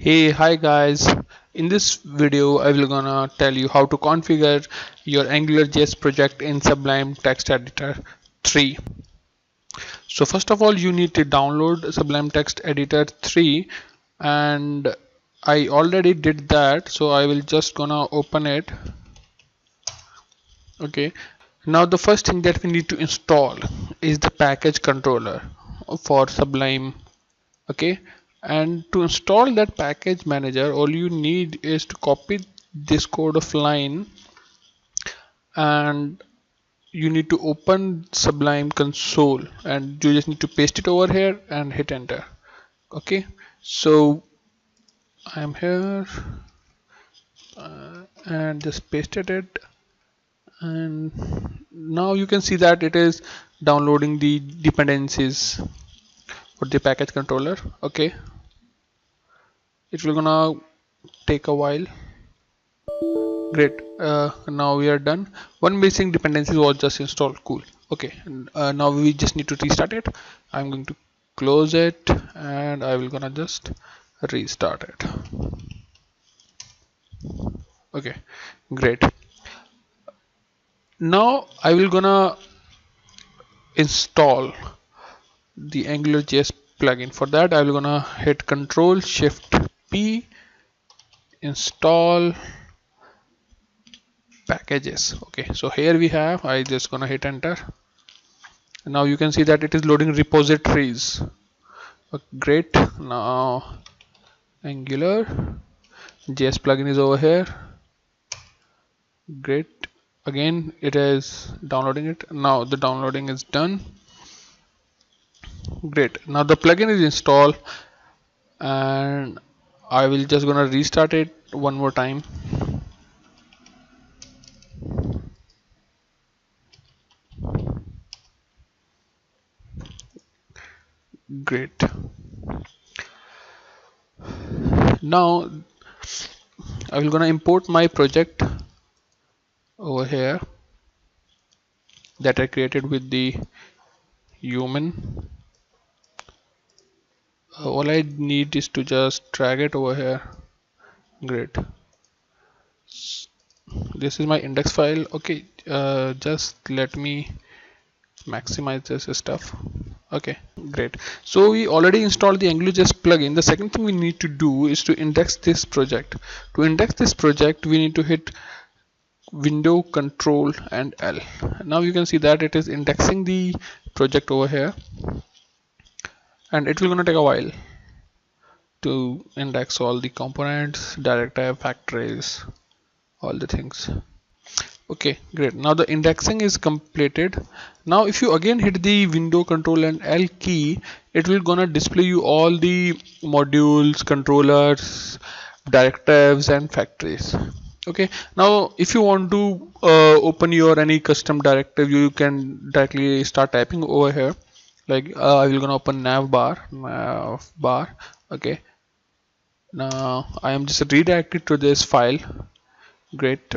Hi guys. In this video, I will gonna tell you how to configure your AngularJS project in Sublime Text Editor 3. So first of all, you need to download Sublime Text Editor 3, and I already did that. So I will just gonna open it. Okay. Now the first thing that we need to install is the package controller for Sublime. Okay, and to install that package manager, all you need is to copy this code of line, and you need to open Sublime console, and you just need to paste it over here and hit enter. Okay, so I'm here and just pasted it, and now you can see that it is downloading the dependencies for the package controller. Okay, it will gonna take a while. Great. Now we are done. One missing dependency was just installed. Cool. Okay. Now we just need to restart it. I'm going to close it and I will gonna just restart it. Okay. Great. Now I will gonna install the AngularJS plugin. For that, I will gonna hit Control Shift P, install packages. Okay, so here we have, I just gonna hit enter. Now you can see that it is loading repositories. Great. Now Angular JS plugin is over here. Great. Again it is downloading it. Now the downloading is done. Great. Now the plugin is installed, and I will just gonna restart it one more time. Great. Now I will gonna import my project over here that I created with the human. All I need is to just drag it over here. Great. This is my index file. Okay, just let me maximize this stuff. Okay, great. So we already installed the AngularJS plugin. The second thing we need to do is to index this project. To index this project, we need to hit Window, Control and L. Now you can see that it is indexing the project over here, and it will gonna take a while to index all the components, directive, factories, all the things. Okay, great. Now the indexing is completed. Now if you again hit the Window, Control and L key, it will gonna display you all the modules, controllers, directives and factories. Okay, now if you want to open your any custom directive, you can directly start typing over here. Like I will gonna open nav bar. Okay, now I am just redirected to this file. Great.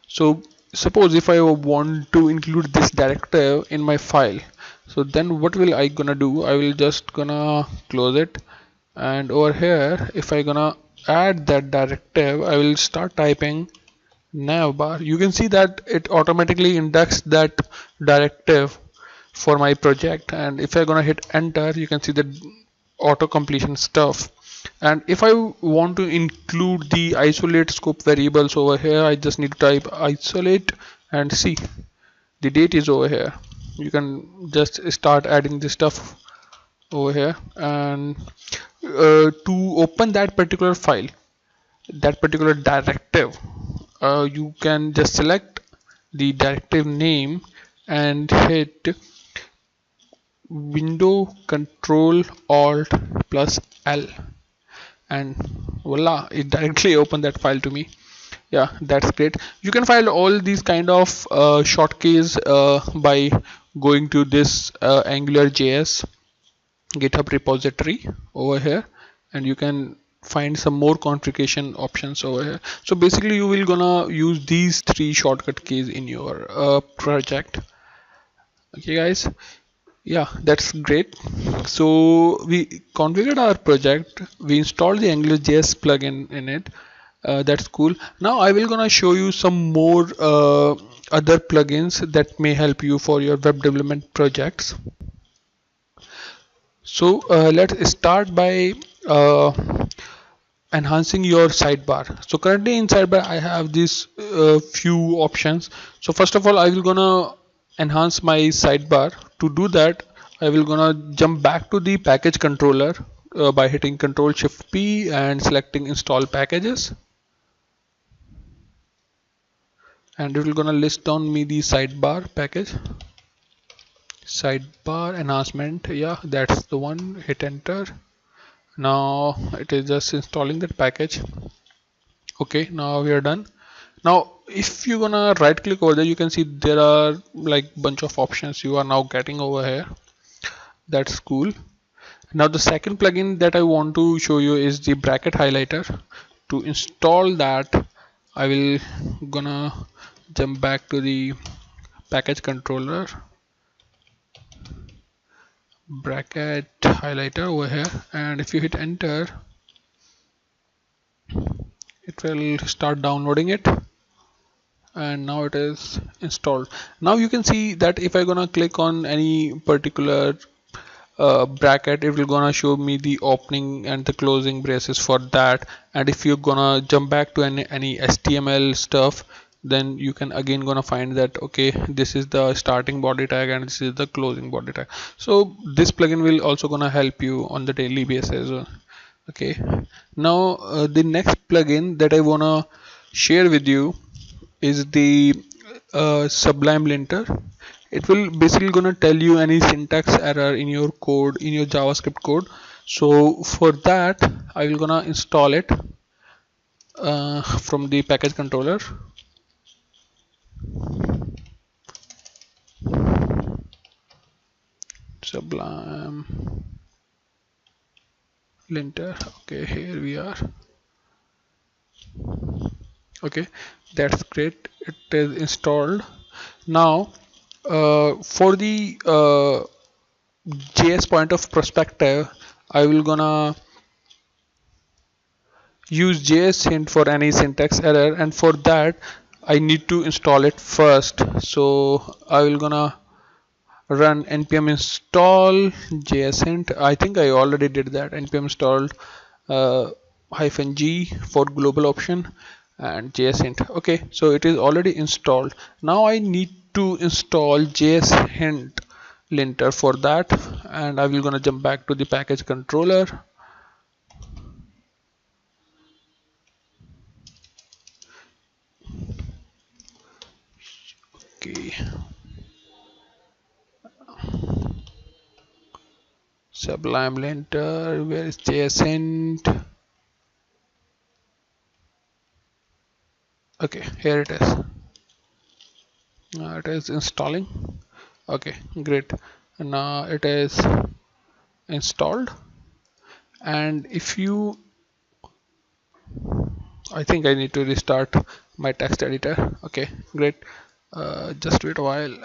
So suppose if I want to include this directive in my file, so then what will I gonna do? I will just gonna close it, and over here if I gonna add that directive, I will start typing navbar. You can see that it automatically indexed that directive for my project, and if I gonna hit enter, you can see the auto completion stuff. And if I want to include the isolate scope variables over here, I just need to type isolate and see the date is over here. You can just start adding this stuff over here, and to open that particular file, that particular directive, you can just select the directive name and hit Window, Control, Alt plus L, and voila, it directly opened that file to me. Yeah, that's great. You can find all these kind of shortkeys by going to this AngularJS GitHub repository over here, and you can find some more configuration options over here. So basically you will gonna use these three shortcut keys in your project. Okay guys, Yeah, that's great. So we configured our project, we installed the AngularJS plugin in it. That's cool. Now I will gonna show you some more other plugins that may help you for your web development projects. So let's start by enhancing your sidebar. So currently in sidebar I have these few options. So first of all I will gonna enhance my sidebar. To do that I will gonna jump back to the package controller by hitting Ctrl Shift P and selecting install packages, and it will gonna list down me the sidebar package. Sidebar enhancement, yeah, that's the one. Hit enter. Now it is just installing that package. Okay, now we are done. Now if you're gonna right click over there, you can see there are like bunch of options you are now getting over here. That's cool. Now the second plugin that I want to show you is the bracket highlighter. To install that I will gonna jump back to the package controller, bracket highlighter over here, and if you hit enter it will start downloading it, and now it is installed. Now you can see that if I gonna click on any particular bracket, it will gonna show me the opening and the closing braces for that. And if you're gonna jump back to any HTML stuff, then you can again gonna find that okay, this is the starting body tag and this is the closing body tag. So this plugin will also gonna help you on the daily basis. Okay, now the next plugin that I wanna share with you is the sublime linter. It will basically gonna tell you any syntax error in your code, in your JavaScript code. So for that I will gonna install it from the package controller. Sublime linter. Okay, here we are. Okay, that's great, it is installed. Now for the JS point of perspective, I will gonna use JS hint for any syntax error, and for that I need to install it first. So I will gonna run npm install JS hint. I think I already did that. Npm installed -g for global option and JS hint. Okay, so it is already installed. Now I need to install JS hint linter for that, and I will gonna jump back to the package controller. Okay, sublime linter, where is JS hint? Okay, here it is. It is installing. Okay, great. Now it is installed, and if you, I think I need to restart my text editor. Okay, great. Just wait a while,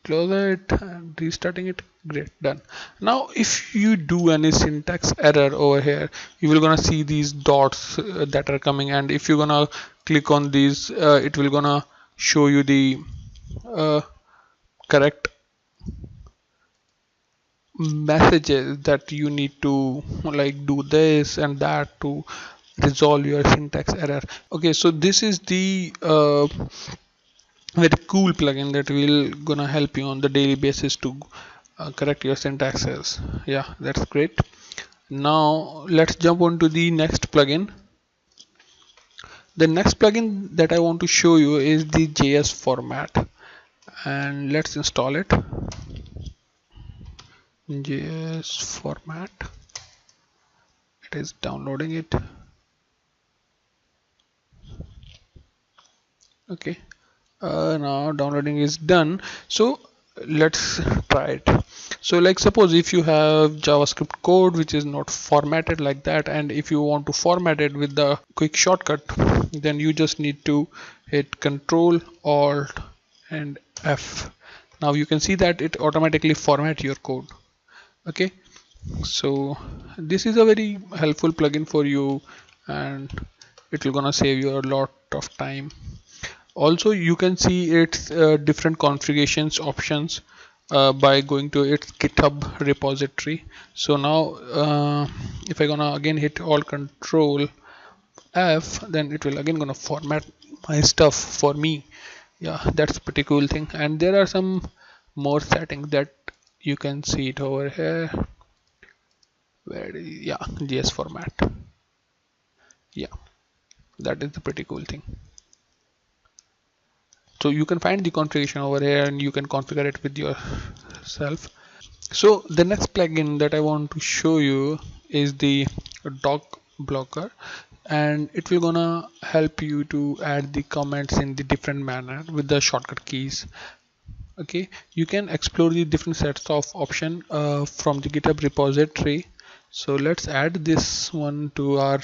close it and restarting it. Great, done. Now if you do any syntax error over here, you will gonna see these dots that are coming, and if you're gonna click on these, it will gonna show you the correct messages that you need to like do this and that to resolve your syntax error. Okay, so this is the very cool plugin that will gonna help you on the daily basis to correct your syntaxes. Yeah, that's great. Now let's jump on to the next plugin. The next plugin that I want to show you is the JS format, and let's install it. JS format, it is downloading it. Okay, now downloading is done. So let's try it. So like suppose if you have JavaScript code which is not formatted like that, and if you want to format it with the quick shortcut, then you just need to hit Control Alt and F. Now you can see that it automatically format your code. Okay, so this is a very helpful plugin for you, and it will gonna save you a lot of time. Also, you can see its different configurations options by going to its GitHub repository. So now if I gonna again hit Alt Control F, then it will again gonna format my stuff for me. Yeah, that's a pretty cool thing. And there are some more settings that you can see it over here. Where yeah, JS format. Yeah, that is the pretty cool thing. So you can find the configuration over here and you can configure it with yourself. So the next plugin that I want to show you is the doc blocker, and it will gonna help you to add the comments in the different manner with the shortcut keys. Okay, you can explore the different sets of option from the GitHub repository. So let's add this one to our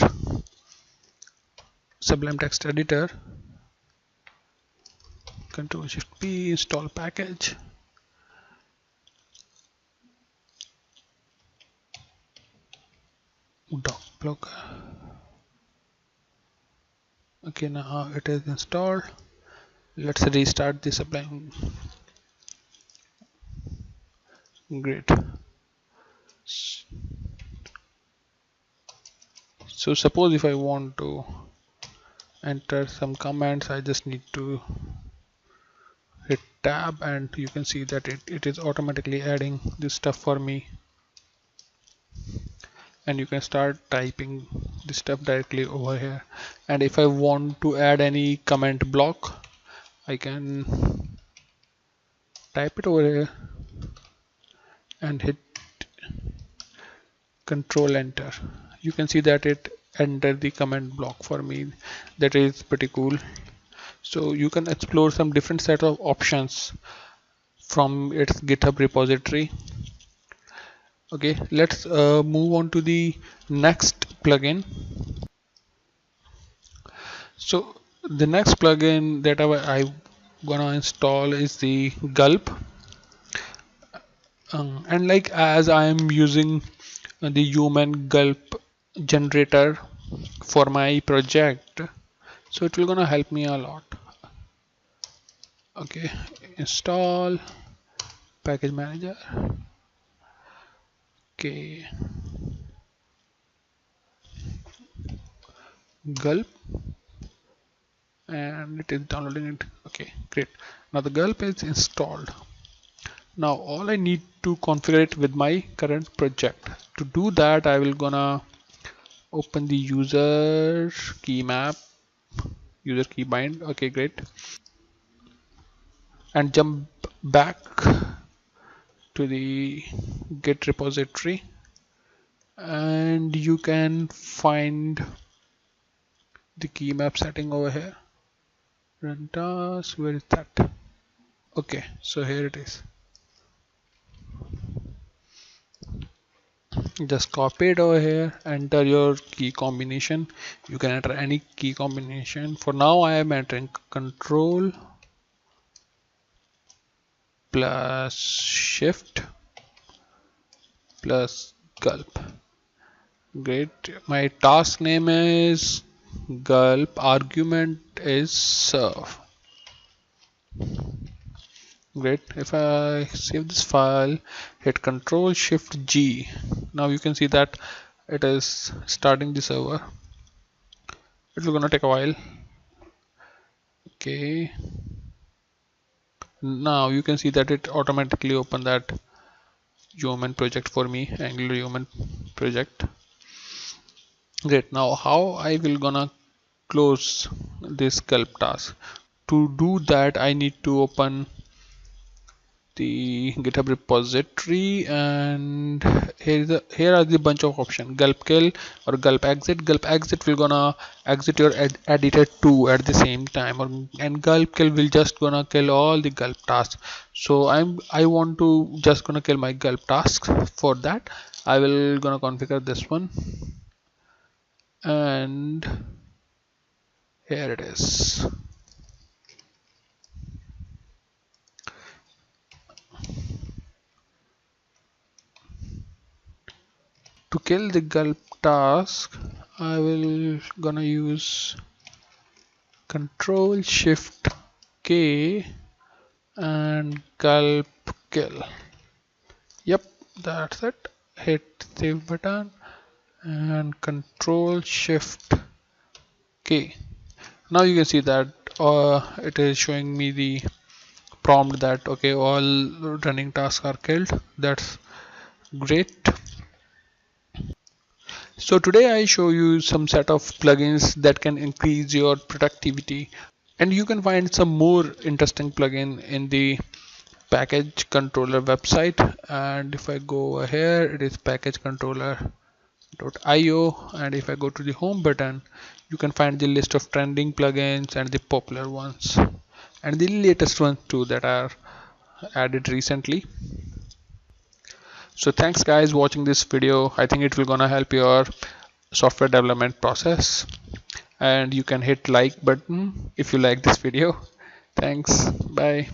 Sublime text editor. Control Shift P, install package. Doc blocker. Okay, now it is installed. Let's restart the Sublime. Great. So suppose if I want to enter some comments, I just need to hit tab, and you can see that it is automatically adding this stuff for me, and you can start typing this stuff directly over here. And if I want to add any comment block, I can type it over here and hit control enter. You can see that it entered the comment block for me. That is pretty cool. So you can explore some different set of options from its GitHub repository. Okay, let's move on to the next plugin. So the next plugin that I gonna install is the Gulp, and like as I am using the human Gulp generator for my project, so it will gonna help me a lot. Okay, install package manager. Okay, Gulp, and it is downloading it. Okay, great. Now the Gulp is installed. Now all I need to configure it with my current project. To do that, I will gonna open the user key map, user key bind. Okay, great. And jump back to the Git repository, and you can find the key map setting over here. Run task, where is that? Okay, so here it is. Just copy it over here, enter your key combination. You can enter any key combination. For now I am entering control plus shift plus gulp. Great. My task name is gulp, argument is serve. Great. If I save this file, hit control shift G, now you can see that it is starting the server. It will gonna take a while. Okay, now you can see that it automatically opened that human project for me, Angular human project. Great. Now how I will gonna close this gulp task? To do that, I need to open the GitHub repository, and here are the bunch of options: gulp kill or gulp exit. Gulp exit will gonna exit your editor 2 at the same time, and gulp kill will just gonna kill all the gulp tasks. So I want to just gonna kill my gulp tasks. For that, I will gonna configure this one, and here it is. kill the gulp task, I will gonna use Control Shift K and gulp kill. Yep, that's it. Hit save button and Control Shift K. Now you can see that it is showing me the prompt that okay, all running tasks are killed. That's great. So today I show you some set of plugins that can increase your productivity, and you can find some more interesting plugin in the package controller website. And if I go over here, it is packagecontroller.io, and if I go to the home button, you can find the list of trending plugins and the popular ones and the latest ones too that are added recently. So thanks guys watching this video. I think it will gonna help your software development process, and you can hit like button if you like this video. Thanks, bye.